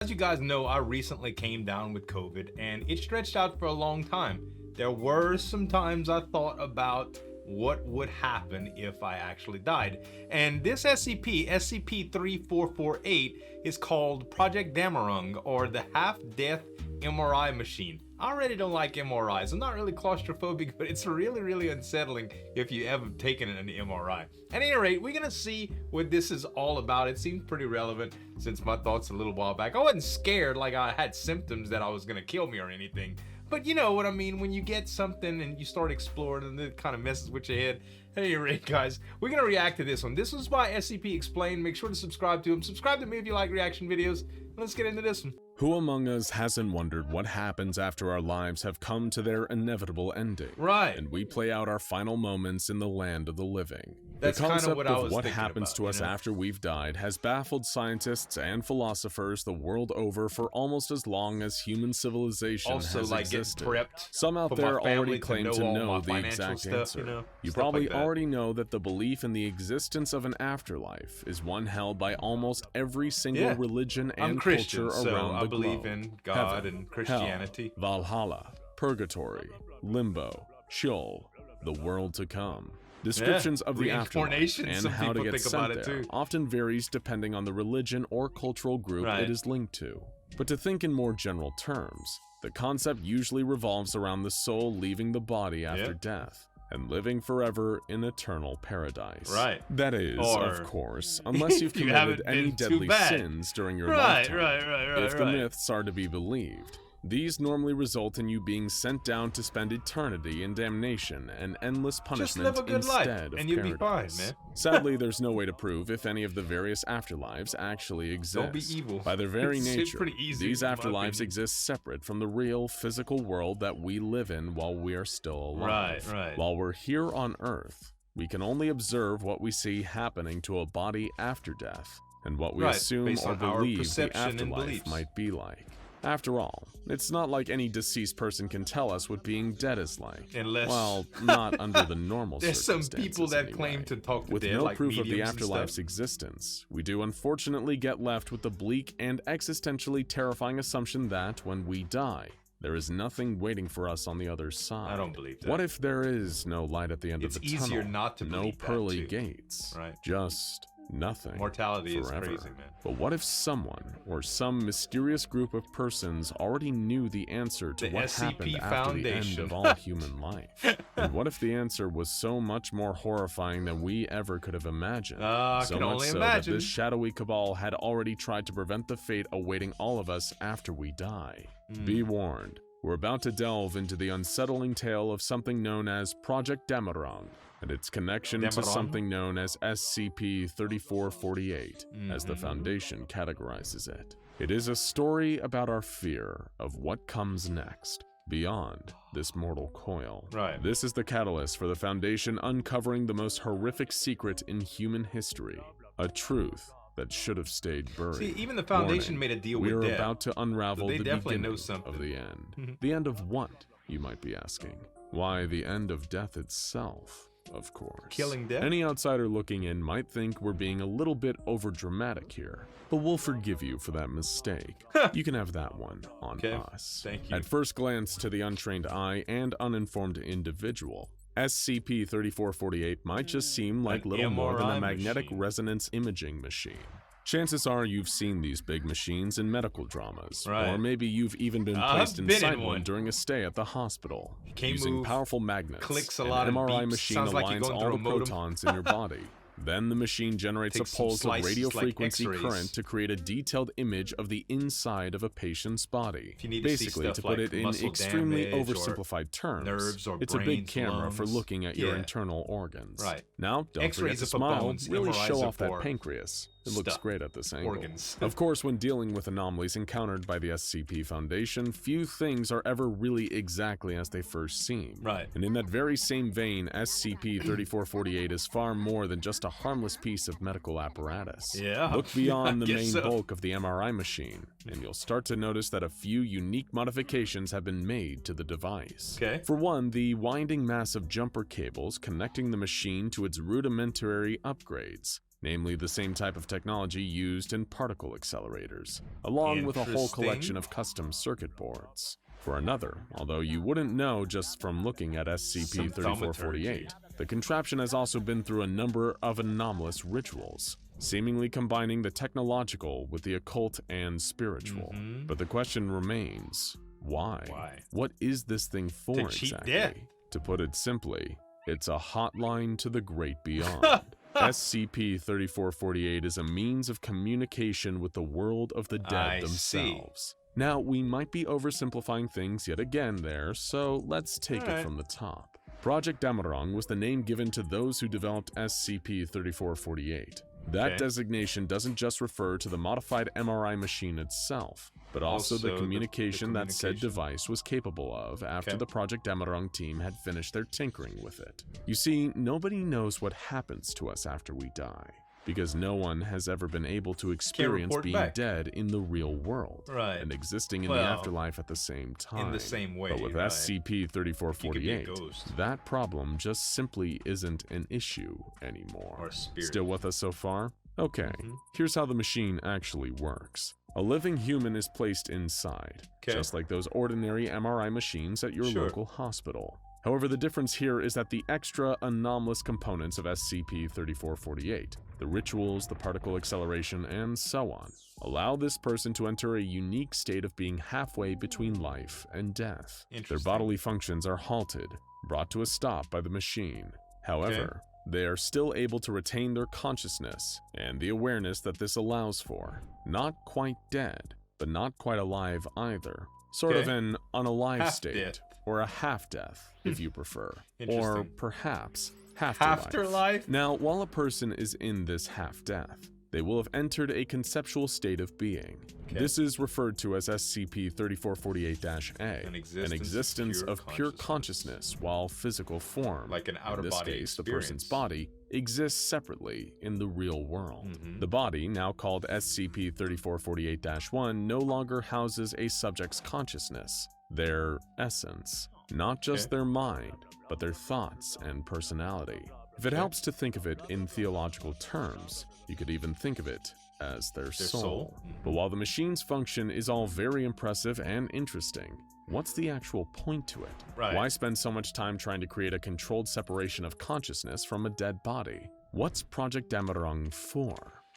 As you guys know, I recently came down with COVID and it stretched out for a long time. There were some times I thought about what would happen if I actually died. And this SCP-3448 is called Project Dammerung, or the half-death MRI machine. I already don't like MRIs. I'm not really claustrophobic, but it's really unsettling if you ever taken an MRI. At any rate, we're gonna see what this is all about. It seems pretty relevant since my thoughts a little while back. I wasn't scared like I had symptoms that I was gonna kill me or anything. But you know what I mean, when you get something and you start exploring and it kind of messes with your head. At any rate, guys, we're gonna react to this one. This was by SCP Explained. Make sure to subscribe to him. Subscribe to me if you like reaction videos. Let's get into this one. Who among us hasn't wondered what happens after our lives have come to their inevitable ending? Right. And we play out our final moments in the land of the living. That's the concept what I was what thinking happens about, to us after we've died has baffled scientists and philosophers the world over for almost as long as human civilization has existed. Prepped Some out there already claim to know the exact answer. You probably already know that the belief in the existence of an afterlife is one held by almost every single religion and culture around the globe. I believe in God Heaven, and Christianity. Hell, Valhalla, Purgatory, Limbo, Sheol, the world to come. Descriptions of the afterlife and how to get sent there often varies depending on the religion or cultural group it is linked to. But to think in more general terms, the concept usually revolves around the soul leaving the body after death and living forever in eternal paradise. That is, of course, unless you've committed any deadly sins during your lifetime. If the myths are to be believed, these normally result in you being sent down to spend eternity in damnation and endless punishment instead of you'll be fine, man. Sadly, there's no way to prove if any of the various afterlives actually exist. Don't be evil. By their very nature, easy, these afterlives exist separate from the real physical world that we live in while we are still alive. While we're here on Earth, we can only observe what we see happening to a body after death, and what we assume or believe the afterlife might be like. After all, it's not like any deceased person can tell us what being dead is like. Well, not under the normal circumstances. There's some people that claim to talk to With dead, no like proof of the mediums afterlife's existence, we do unfortunately get left with the bleak and existentially terrifying assumption that, when we die, there is nothing waiting for us on the other side. I don't believe that. What if there is no light at the end of the tunnel? It's easier not to believe no pearly gates. Just nothing. Mortality forever. is crazy, man. But what if someone or some mysterious group of persons already knew the answer to what happened after the end of all human life? And what if the answer was so much more horrifying than we ever could have imagined? So much so that this shadowy cabal had already tried to prevent the fate awaiting all of us after we die. Be warned, we're about to delve into the unsettling tale of something known as Project Dammerung, and its connection to something known as SCP-3448, as the Foundation categorizes it. It is a story about our fear of what comes next, beyond this mortal coil. This is the catalyst for the Foundation uncovering the most horrific secret in human history, a truth that should have stayed buried. See, even the Foundation made a deal with death. We're about to unravel the beginning know something. of the end. The end of what, you might be asking? Why, the end of death itself. Of course. Killing death? Any outsider looking in might think we're being a little bit overdramatic here, but we'll forgive you for that mistake. You can have that one on us. Thank you. At first glance to the untrained eye and uninformed individual, SCP-3448 might just seem like little more than a magnetic resonance imaging machine. Chances are you've seen these big machines in medical dramas, or maybe you've even been placed inside one during a stay at the hospital. Using powerful magnets, an MRI machine aligns all the protons in your body. Then the machine generates a pulse of radio frequency current to create a detailed image of the inside of a patient's body. Basically, to put it in extremely oversimplified terms, it's a big camera for looking at your internal organs. Now, don't forget to smile, really show off that pancreas. It looks great at this angle. Of course, when dealing with anomalies encountered by the SCP Foundation, few things are ever really exactly as they first seem. And in that very same vein, SCP-3448 is far more than just a harmless piece of medical apparatus. Look beyond the main bulk of the MRI machine, and you'll start to notice that a few unique modifications have been made to the device. For one, the winding mass of jumper cables connecting the machine to its rudimentary upgrades. namely the same type of technology used in particle accelerators, along with a whole collection of custom circuit boards. For another, although you wouldn't know just from looking at SCP-3448, the contraption has also been through a number of anomalous rituals, seemingly combining the technological with the occult and spiritual. But the question remains, why? What is this thing for exactly? To put it simply, it's a hotline to the great beyond. SCP-3448 is a means of communication with the world of the dead themselves. Now, we might be oversimplifying things yet again there, so let's take it from the top. Project Dammerung was the name given to those who developed SCP-3448. That designation doesn't just refer to the modified MRI machine itself, but also the communication that said device was capable of after the Project Dammerung team had finished their tinkering with it. You see, nobody knows what happens to us after we die, because no one has ever been able to experience being dead in the real world and existing in the afterlife at the same time. In the same way, but with SCP-3448, that problem just simply isn't an issue anymore. Still with us so far? Okay, here's how the machine actually works. A living human is placed inside, just like those ordinary MRI machines at your local hospital. However, the difference here is that the extra anomalous components of SCP-3448, the rituals, the particle acceleration, and so on, allow this person to enter a unique state of being halfway between life and death. Their bodily functions are halted, brought to a stop by the machine. However, they are still able to retain their consciousness and the awareness that this allows for. Not quite dead, but not quite alive either. Sort of an unalive state, or a half-death, if you prefer. Or perhaps afterlife. Now, while a person is in this half-death, they will have entered a conceptual state of being. This is referred to as SCP-3448-A, an existence of pure consciousness while physical form, like an out-of-body in this case, the person's body, exists separately in the real world. The body, now called SCP-3448-1, no longer houses a subject's consciousness, their essence, not just their mind, but their thoughts and personality. If it helps to think of it in theological terms, you could even think of it as their soul. But while the machine's function is all very impressive and interesting, what's the actual point to it? Why spend so much time trying to create a controlled separation of consciousness from a dead body? What's Project Dammerung for?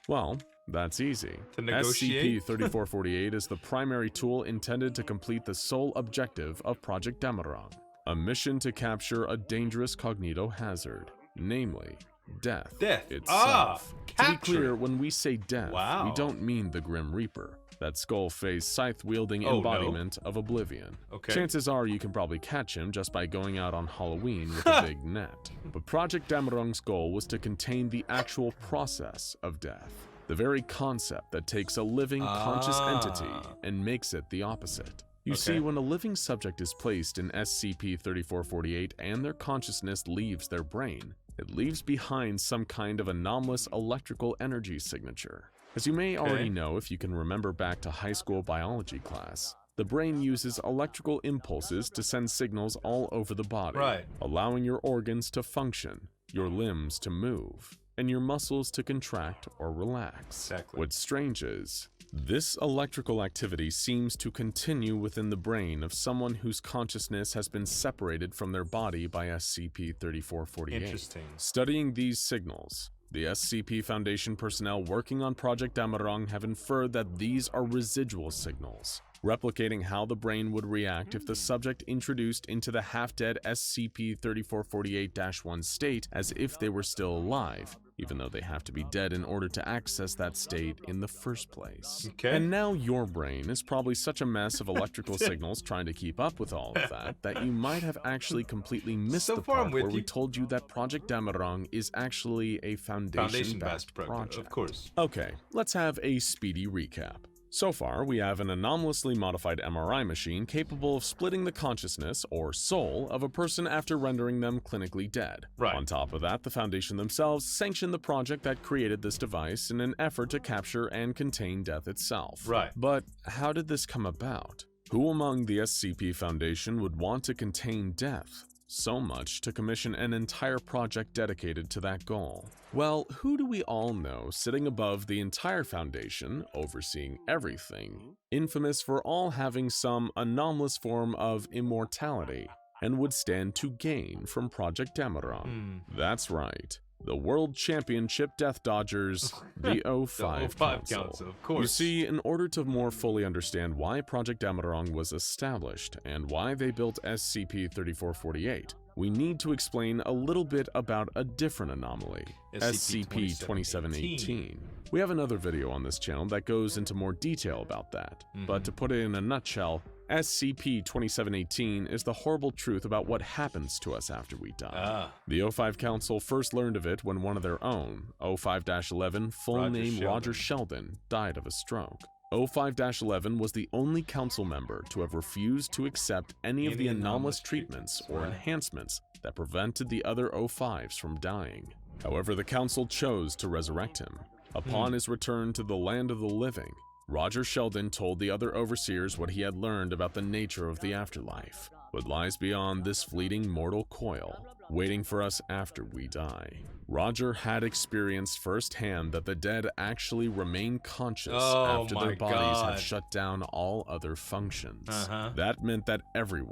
Well, that's easy. SCP-3448 is the primary tool intended to complete the sole objective of Project Dammerung, a mission to capture a dangerous cognito hazard, namely, death itself. To be clear, when we say death, we don't mean the Grim Reaper, that skull-faced, scythe-wielding embodiment of oblivion. Chances are you can probably catch him just by going out on Halloween with a big net. But Project Dammerung's goal was to contain the actual process of death, the very concept that takes a living, conscious entity and makes it the opposite. You see, when a living subject is placed in SCP-3448 and their consciousness leaves their brain, it leaves behind some kind of anomalous electrical energy signature. As you may already know if you can remember back to high school biology class, the brain uses electrical impulses to send signals all over the body, allowing your organs to function, your limbs to move, and your muscles to contract or relax. What's strange is, this electrical activity seems to continue within the brain of someone whose consciousness has been separated from their body by SCP-3448. Studying these signals, the SCP Foundation personnel working on Project Dammerung have inferred that these are residual signals, replicating how the brain would react if the subject introduced into the half-dead SCP-3448-1 state as if they were still alive, even though they have to be dead in order to access that state in the first place. And now your brain is probably such a mess of electrical signals trying to keep up with all of that you might have actually completely missed the part where we told you that Project Dammerung is actually a Foundation-backed project. Okay, let's have a speedy recap. So far, we have an anomalously modified MRI machine capable of splitting the consciousness, or soul, of a person after rendering them clinically dead. On top of that, the Foundation themselves sanctioned the project that created this device in an effort to capture and contain death itself. But how did this come about? Who among the SCP Foundation would want to contain death, So much to commission an entire project dedicated to that goal. Well, who do we all know sitting above the entire Foundation, overseeing everything, infamous for all having some anomalous form of immortality, and would stand to gain from Project Dammerung? That's right. The World Championship Death Dodgers, the O5 Council. Of course. You see, in order to more fully understand why Project Dammerung was established and why they built SCP-3448, we need to explain a little bit about a different anomaly, SCP-2718. We have another video on this channel that goes into more detail about that, but to put it in a nutshell, SCP-2718 is the horrible truth about what happens to us after we die. The O5 Council first learned of it when one of their own, O5-11, full name Roger Sheldon, died of a stroke. O5-11 was the only council member to have refused to accept any of the anomalous treatments or enhancements that prevented the other O5s from dying. However, the council chose to resurrect him. Upon his return to the land of the living, Roger Sheldon told the other overseers what he had learned about the nature of the afterlife, what lies beyond this fleeting mortal coil, waiting for us after we die. Roger had experienced firsthand that the dead actually remain conscious after their bodies have shut down all other functions. That meant that every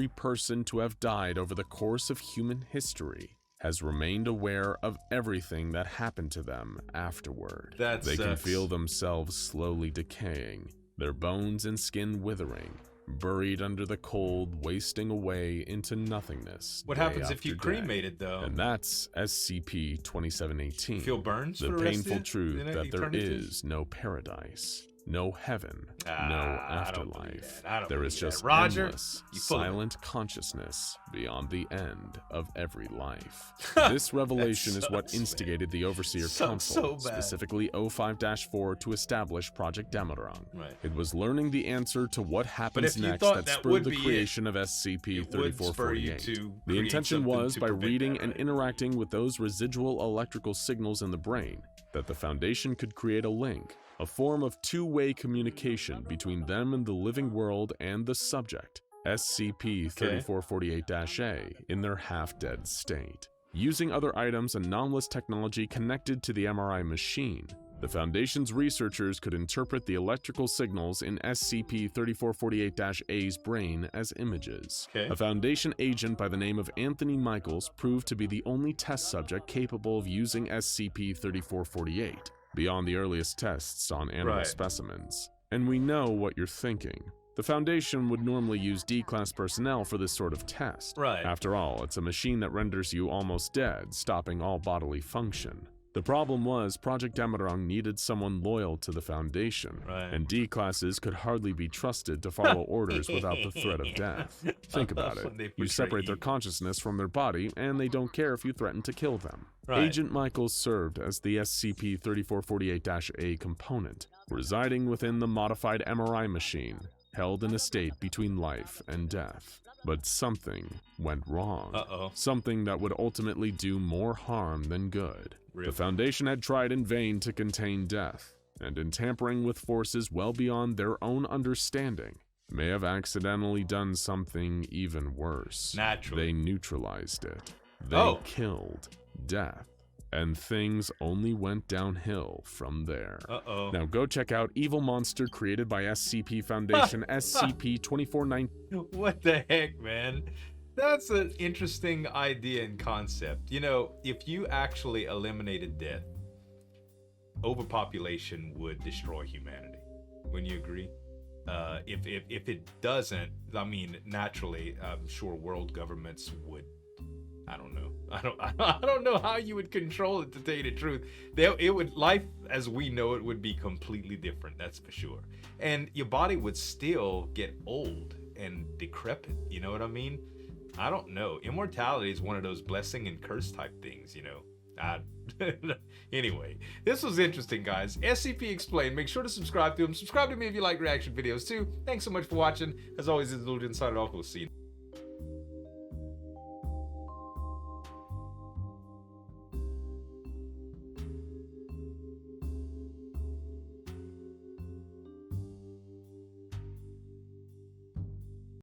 person to have died over the course of human history, has remained aware of everything that happened to them afterward. They can feel themselves slowly decaying, their bones and skin withering, buried under the cold, wasting away into nothingness. What happens if you cremated, though? And that's SCP-2718. Feel burns the painful truth that there is no paradise, no heaven, no afterlife. There is just endless, silent consciousness beyond the end of every life. This revelation is what instigated the Overseer Council, specifically O5-4, to establish Project Dammerung. It was learning the answer to what happens next that spurred the creation of SCP-3448. The intention was, by reading and interacting with those residual electrical signals in the brain, that the Foundation could create a link, a form of two-way communication between them and the living world and the subject, SCP-3448-A, in their half-dead state. Using other items and anomalous technology connected to the MRI machine, the Foundation's researchers could interpret the electrical signals in SCP-3448-A's brain as images. A Foundation agent by the name of Anthony Michaels proved to be the only test subject capable of using SCP-3448, beyond the earliest tests on animal specimens. And we know what you're thinking. The Foundation would normally use D-Class personnel for this sort of test. After all, it's a machine that renders you almost dead, stopping all bodily function. The problem was, Project Dammerung needed someone loyal to the Foundation, and D-Classes could hardly be trusted to follow orders without the threat of death. Think about it. You separate their consciousness from their body, and they don't care if you threaten to kill them. Agent Michaels served as the SCP-3448-A component, residing within the modified MRI machine, held in a state between life and death. But something went wrong. Something that would ultimately do more harm than good. The Foundation had tried in vain to contain death, and in tampering with forces well beyond their own understanding, may have accidentally done something even worse. They neutralized it. They killed death. And things only went downhill from there. Now go check out Evil Monster created by SCP Foundation SCP-2448. What the heck, man? That's an interesting idea and concept. You know, if you actually eliminated death, overpopulation would destroy humanity. Wouldn't you agree? If it doesn't, I mean, naturally, I'm sure world governments would. I don't know. I don't know how you would control it, to tell you the truth. Life as we know it would be completely different, that's for sure. And your body would still get old and decrepit, you know what I mean? I don't know. Immortality is one of those blessing and curse type things, you know. Anyway, this was interesting, guys. SCP Explained. Make sure to subscribe to him. Subscribe to me if you like reaction videos too. Thanks so much for watching. As always, this is Zueljin signing off. We'll see you.